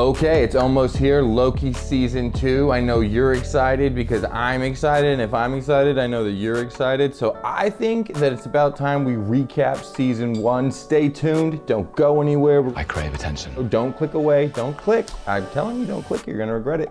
Okay, it's almost here, Loki season 2. I know you're excited because I'm excited, and if I'm excited, I know that you're excited. So I think that it's about time we recap season 1. Stay tuned, don't go anywhere. I crave attention. Don't click away, don't click. I'm telling you, don't click, you're gonna regret it.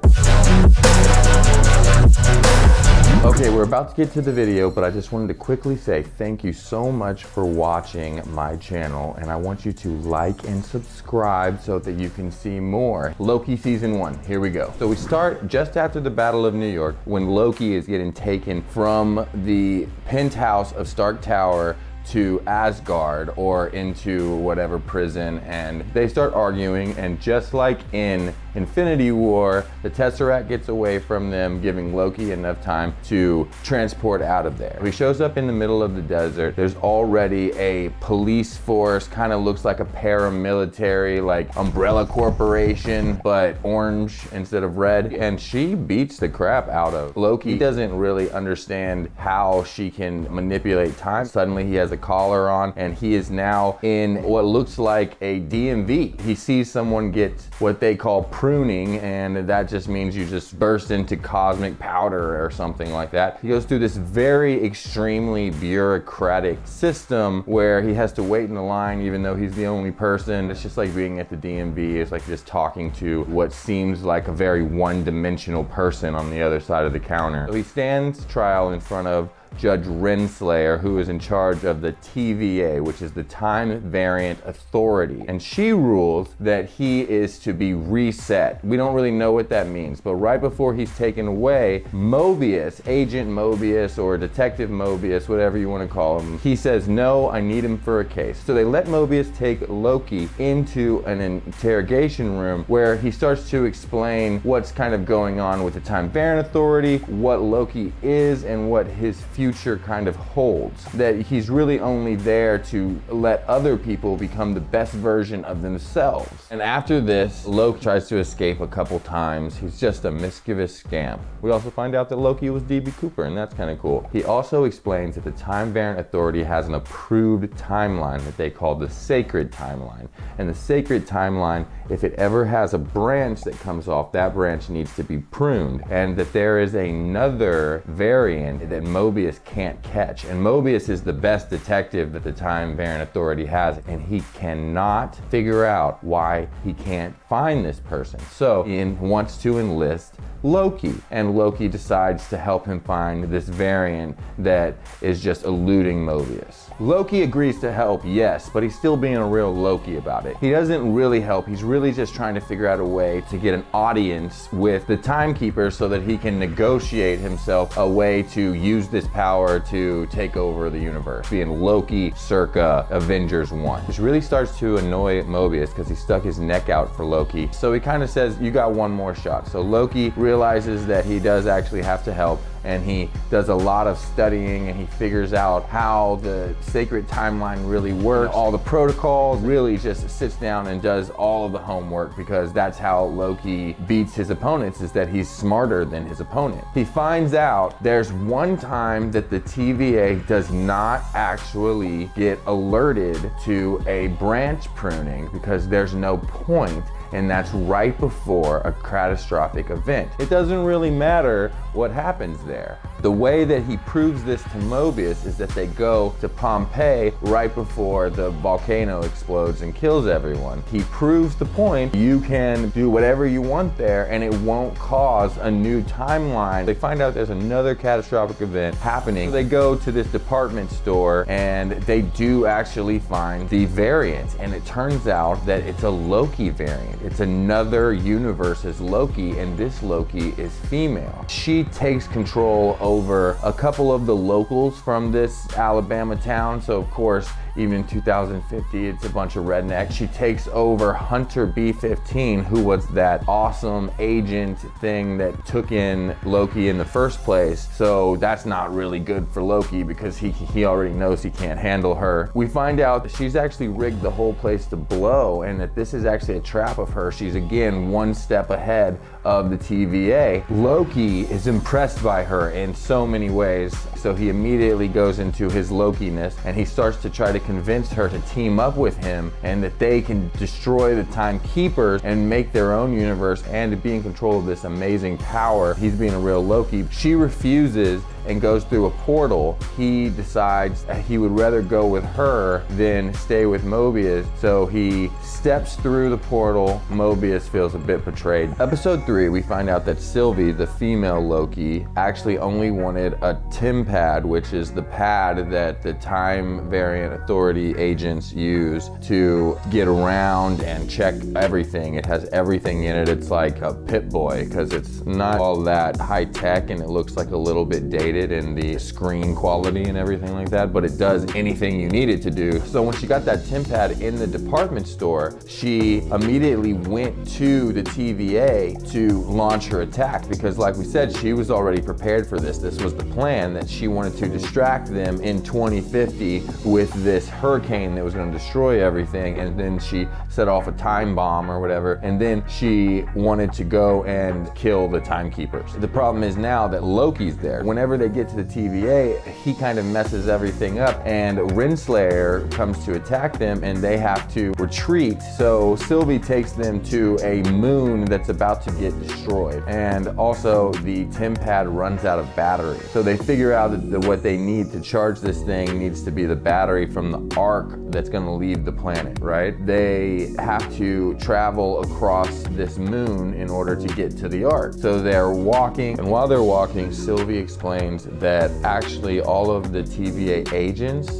Okay, we're about to get to the video, but I just wanted to quickly say thank you so much for watching my channel, and I want you to like and subscribe so that you can see more. Loki season 1, here we go. So we start just after the Battle of New York when Loki is getting taken from the penthouse of Stark Tower to Asgard or into whatever prison, and they start arguing, and just like in Infinity War, the Tesseract gets away from them, giving Loki enough time to transport out of there. He shows up in the middle of the desert. There's already a police force, kind of looks like a paramilitary, like Umbrella Corporation, but orange instead of red, and she beats the crap out of Loki. He doesn't really understand how she can manipulate time. Suddenly he has a collar on, and he is now in what looks like a DMV. He sees someone get what they call pruning, and that just means you just burst into cosmic powder or something like that. He goes through this very extremely bureaucratic system where he has to wait in the line even though he's the only person. It's just like being at the DMV. It's like just talking to what seems like a very one-dimensional person on the other side of the counter. So he stands trial in front of Judge Renslayer, who is in charge of the TVA, which is the Time Variant Authority. And she rules that he is to be reset. We don't really know what that means, but right before he's taken away, Mobius, Agent Mobius or Detective Mobius, whatever you want to call him, he says, no, I need him for a case. So they let Mobius take Loki into an interrogation room where he starts to explain what's kind of going on with the Time Variant Authority, what Loki is, and what his future kind of holds. That he's really only there to let other people become the best version of themselves. And after this, Loki tries to escape a couple times. He's just a mischievous scamp. We also find out that Loki was D.B. Cooper, and that's kind of cool. He also explains that the Time Variant Authority has an approved timeline that they call the Sacred Timeline. And the Sacred Timeline, if it ever has a branch that comes off, that branch needs to be pruned. And that there is another variant that Mobius can't catch. And Mobius is the best detective that the Time Variant Authority has, and he cannot figure out why he can't find this person. So he wants to enlist Loki, and Loki decides to help him find this variant that is just eluding Mobius. Loki agrees to help, yes, but he's still being a real Loki about it. He doesn't really help. He's really just trying to figure out a way to get an audience with the Timekeeper so that he can negotiate himself a way to use this power to take over the universe, being Loki circa Avengers 1. Which really starts to annoy Mobius because he stuck his neck out for Loki. So he kind of says, you got one more shot. So Loki realizes that he does actually have to help, and he does a lot of studying, and he figures out how the sacred timeline really works, all the protocols, really just sits down and does all of the homework, because that's how Loki beats his opponents, is that he's smarter than his opponent. He finds out there's one time that the TVA does not actually get alerted to a branch pruning because there's no point, and that's right before a catastrophic event. It doesn't really matter what happens there. The way that he proves this to Mobius is that they go to Pompeii right before the volcano explodes and kills everyone. He proves the point, you can do whatever you want there and it won't cause a new timeline. They find out there's another catastrophic event happening. So they go to this department store and they do actually find the variant, and it turns out that it's a Loki variant. It's another universe's Loki, and this Loki is female. She takes control over a couple of the locals from this Alabama town. So of course, even in 2050, it's a bunch of rednecks. She takes over Hunter B-15, who was that awesome agent thing that took in Loki in the first place. So that's not really good for Loki because he already knows he can't handle her. We find out that she's actually rigged the whole place to blow, and that this is actually a trap of her. She's again one step ahead of the TVA. Loki is impressed by her in so many ways, so he immediately goes into his Lokiness and he starts to try to convince her to team up with him and that they can destroy the Time Keepers and make their own universe and to be in control of this amazing power. He's being a real Loki. She refuses and goes through a portal. He decides he would rather go with her than stay with Mobius, so he steps through the portal. Mobius feels a bit betrayed. Episode 3, we find out that Sylvie, the female Loki, actually only wanted a TemPad, which is the pad that the Time Variant Authority agents use to get around and check everything. It has everything in it. It's like a Pip-Boy, because it's not all that high tech and it looks like a little bit dated in the screen quality and everything like that, but it does anything you need it to do. So when she got that TemPad in the department store, she immediately went to the TVA to launch her attack, because like we said, she was already prepared for this. This was the plan, that she wanted to distract them in 2050 with this hurricane that was going to destroy everything, and then she set off a time bomb or whatever, and then she wanted to go and kill the Timekeepers. The problem is now that Loki's there. Whenever they get to the TVA, he kind of messes everything up, and Renslayer comes to attack them and they have to retreat. So Sylvie takes them to a moon that's about to get destroyed, and also the TemPad runs out of battery. So they figure out that what they need to charge this thing needs to be the battery from the arc that's going to leave the planet, right? They have to travel across this moon in order to get to the arc. So they're walking, and while they're walking, Sylvie explains that actually all of the TVA agents,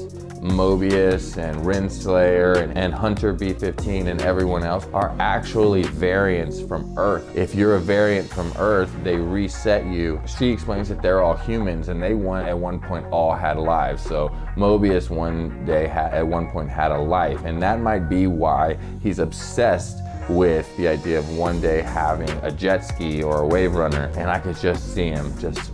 Mobius and Renslayer and Hunter B-15 and everyone else, are actually variants from Earth. If you're a variant from Earth, they reset you. She explains that they're all humans, and they at one point all had lives. So Mobius at one point had a life, and that might be why he's obsessed with the idea of one day having a jet ski or a wave runner. And I could just see him just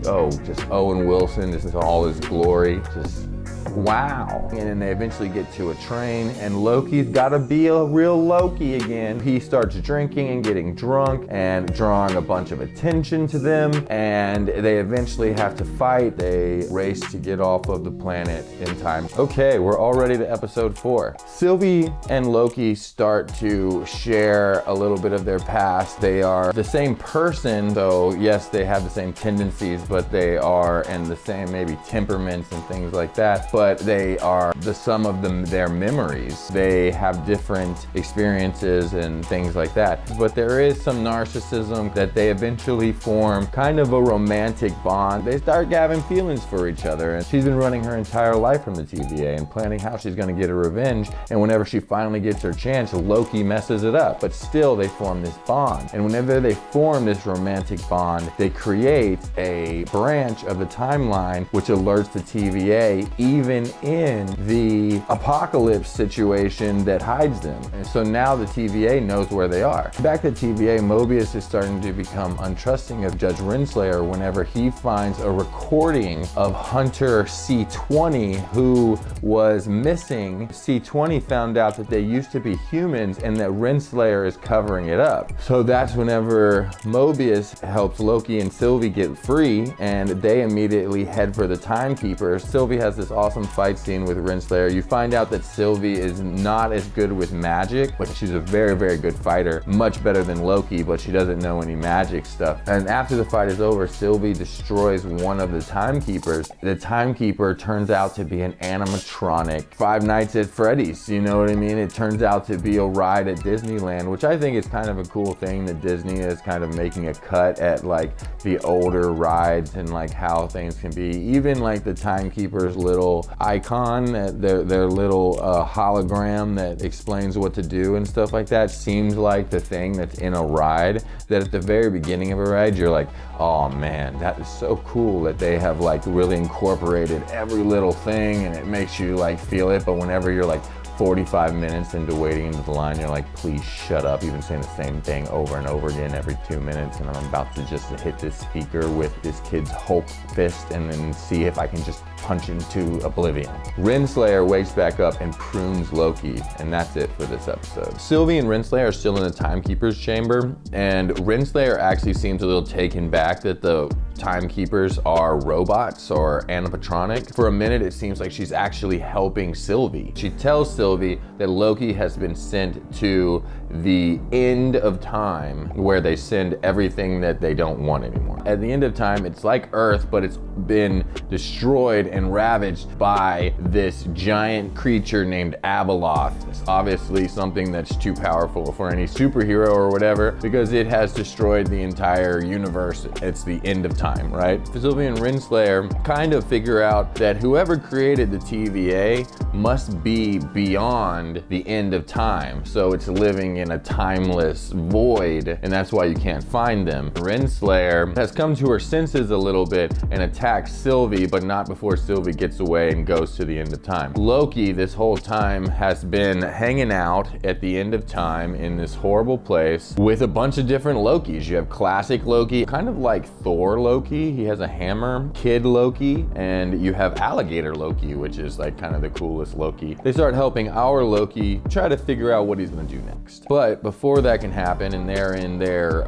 Owen Wilson, this is all his glory, just wow. And then they eventually get to a train, and Loki's gotta be a real Loki again. He starts drinking and getting drunk and drawing a bunch of attention to them, and they eventually have to fight. They race to get off of the planet in time. Okay, we're already to episode 4. Sylvie and Loki start to share a little bit of their past. They are the same person, so yes, they have the same tendencies, but they are in the same maybe temperaments and things like that. But they are the sum of their memories. They have different experiences and things like that. But there is some narcissism that they eventually form kind of a romantic bond. They start having feelings for each other, and she's been running her entire life from the TVA and planning how she's gonna get her revenge. And whenever she finally gets her chance, Loki messes it up. But still, they form this bond. And whenever they form this romantic bond, they create a branch of the timeline which alerts the TVA even in the apocalypse situation that hides them. And so now the TVA knows where they are. Back at TVA, Mobius is starting to become untrusting of Judge Renslayer whenever he finds a recording of Hunter C20 who was missing. C20 found out that they used to be humans and that Renslayer is covering it up. So that's whenever Mobius helps Loki and Sylvie get free, and they immediately head for the Timekeepers. Sylvie has this awesome fight scene with Renslayer. You find out that Sylvie is not as good with magic, but she's a very, very good fighter. Much better than Loki, but she doesn't know any magic stuff. And after the fight is over, Sylvie destroys one of the Timekeepers. The Timekeeper turns out to be an animatronic Five Nights at Freddy's. You know what I mean? It turns out to be a ride at Disneyland, which I think is kind of a cool thing that Disney is kind of making a cut at like the older rides and like how things can be. Even like the Timekeeper's little icon, their little hologram that explains what to do and stuff like that, seems like the thing that's in a ride, that at the very beginning of a ride you're like, oh man, that is so cool that they have like really incorporated every little thing, and it makes you like feel it. But whenever you're like 45 minutes into waiting into the line, you're like, please shut up. You've been saying the same thing over and over again every 2 minutes, and I'm about to just hit this speaker with this kid's Hulk fist and then see if I can just punch into oblivion. Renslayer wakes back up and prunes Loki, and that's it for this episode. Sylvie and Renslayer are still in the Timekeeper's chamber, and Renslayer actually seems a little taken back that the Timekeepers are robots or animatronic. For a minute, it seems like she's actually helping Sylvie. She tells Sylvie that Loki has been sent to the end of time, where they send everything that they don't want anymore. At the end of time, it's like Earth, but it's been destroyed and ravaged by this giant creature named Abeloth. It's obviously something that's too powerful for any superhero or whatever, because it has destroyed the entire universe. It's the end of time, right? Sylvie and Renslayer kind of figure out that whoever created the TVA must be beyond the end of time. So it's living in a timeless void, and that's why you can't find them. Renslayer has come to her senses a little bit and attacks Sylvie, but not before Sylvie gets away and goes to the end of time. Loki, this whole time, has been hanging out at the end of time in this horrible place with a bunch of different Lokis. You have classic Loki, kind of like Thor Loki. He has a hammer. Kid Loki, and you have alligator Loki, which is like kind of the coolest Loki. They start helping our Loki try to figure out what he's gonna do next. But before that can happen, and they're in their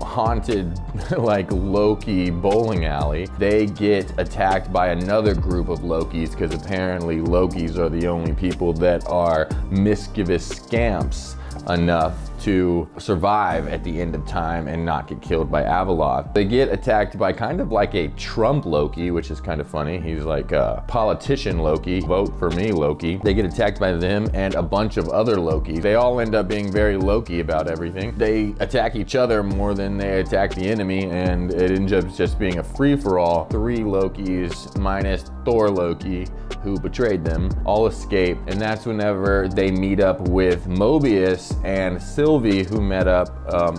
haunted like Loki bowling alley, they get attacked by another group of Lokis, because apparently Lokis are the only people that are mischievous scamps enough to survive at the end of time and not get killed by Abeloth. They get attacked by kind of like a Trump Loki, which is kind of funny. He's like a politician Loki. Vote for me, Loki. They get attacked by them and a bunch of other Lokis. They all end up being very Loki about everything. They attack each other more than they attack the enemy, and it ends up just being a free-for-all. 3 Lokis minus Thor Loki, who betrayed them, all escape, and that's whenever they meet up with Mobius and Sylvie, who met up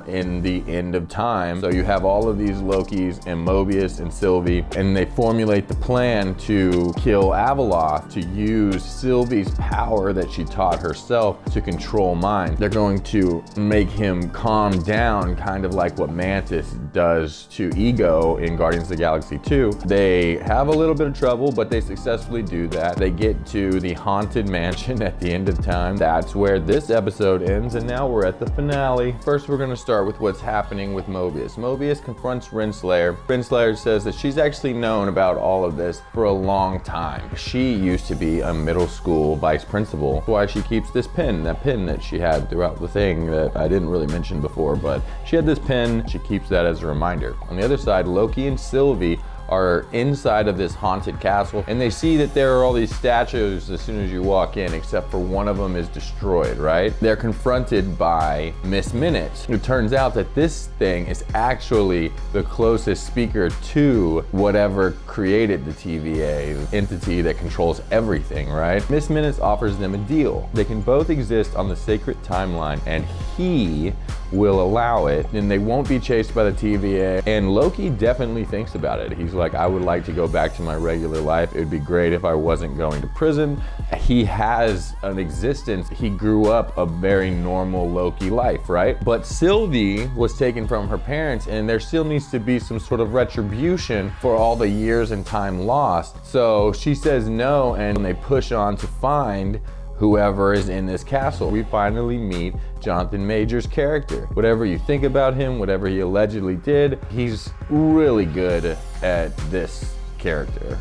in the end of time. So you have all of these Lokis and Mobius and Sylvie, and they formulate the plan to kill Abeloth, to use Sylvie's power that she taught herself to control minds. They're going to make him calm down, kind of like what Mantis does to Ego in Guardians of the Galaxy 2. They have a little bit of trouble, but they successfully do that. They get to the haunted mansion at the end of time. That's where this episode ends, and now we're at the finale. First, we're gonna start with what's happening with Mobius. Mobius confronts Renslayer. Renslayer says that she's actually known about all of this for a long time. She used to be a middle school vice principal. That's why she keeps this pin, that pin that she had throughout the thing that I didn't really mention before, but she had this pin. She keeps that as a reminder. On the other side, Loki and Sylvie are inside of this haunted castle, and they see that there are all these statues as soon as you walk in, except for one of them is destroyed, right? They're confronted by Miss Minutes. It turns out that this thing is actually the closest speaker to whatever created the TVA, the entity that controls everything, right? Miss Minutes offers them a deal. They can both exist on the sacred timeline, and he will allow it, and they won't be chased by the TVA. And Loki definitely thinks about it. He's like, I would like to go back to my regular life. It would be great if I wasn't going to prison. He has an existence. He grew up a very normal Loki life, right? But Sylvie was taken from her parents, and there still needs to be some sort of retribution for all the years and time lost. So she says no, and they push on to find whoever is in this castle. We finally meet Jonathan Major's character. Whatever you think about him, whatever he allegedly did, he's really good at this character,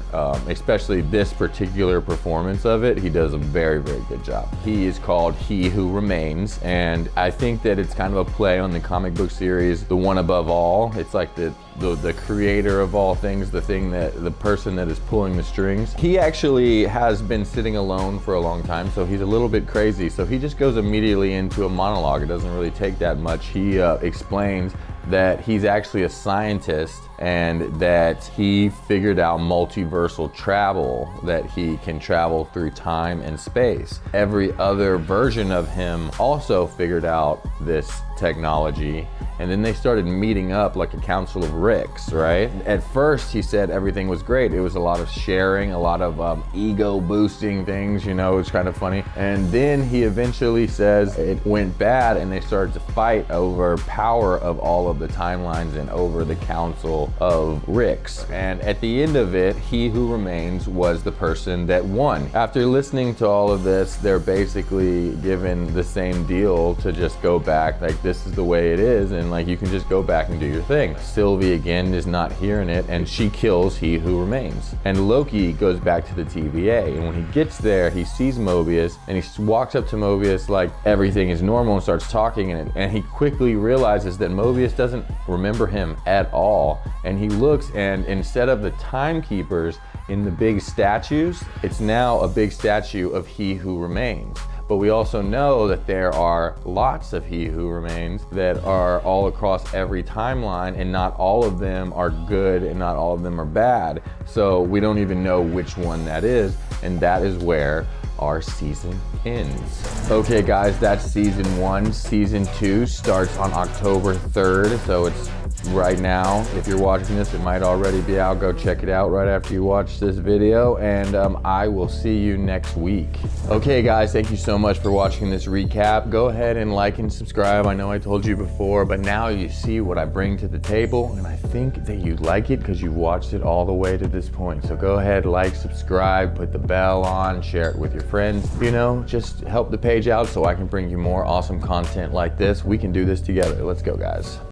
especially this particular performance of it. He does a very, very good job. He is called He Who Remains, and I think that it's kind of a play on the comic book series, The One Above All. It's like the creator of all things, the person that is pulling the strings. He actually has been sitting alone for a long time, so he's a little bit crazy. So he just goes immediately into a monologue. It doesn't really take that much. He explains that he's actually a scientist and that he figured out multiversal travel, that he can travel through time and space. Every other version of him also figured out this technology, And then they started meeting up like a council of Ricks, right? At first, he said everything was great. It was a lot of sharing, a lot of ego boosting things, you know, it's kind of funny. And then he eventually says it went bad and they started to fight over power of all of the timelines and over the council of Ricks. And at the end of it, He Who Remains was the person that won. After listening to all of this, they're basically given the same deal to just go back, like this is the way it is, and like you can just go back and do your thing. Sylvie again is not hearing it, and she kills He Who Remains. And Loki goes back to the TVA, and when he gets there, he sees Mobius, and he walks up to Mobius like everything is normal and starts talking, and he quickly realizes that Mobius doesn't remember him at all. And he looks, and instead of the timekeepers in the big statues, it's now a big statue of He Who Remains. But we also know that there are lots of He Who Remains that are all across every timeline, and not all of them are good and not all of them are bad. So we don't even know which one that is, and that is where our season ends. Okay guys, that's season 1. Season 2 starts on October 3rd, so it's right now. If you're watching this, it might already be out. Go check it out right after you watch this video, and I will see you next week. Okay guys, thank you so much for watching this recap. Go ahead and like and subscribe. I know I told you before, but now you see what I bring to the table, and I think that you like it because you've watched it all the way to this point. So go ahead, like, subscribe, put the bell on, share it with your friends. You know, just help the page out so I can bring you more awesome content like this. We can do this together. Let's go, guys.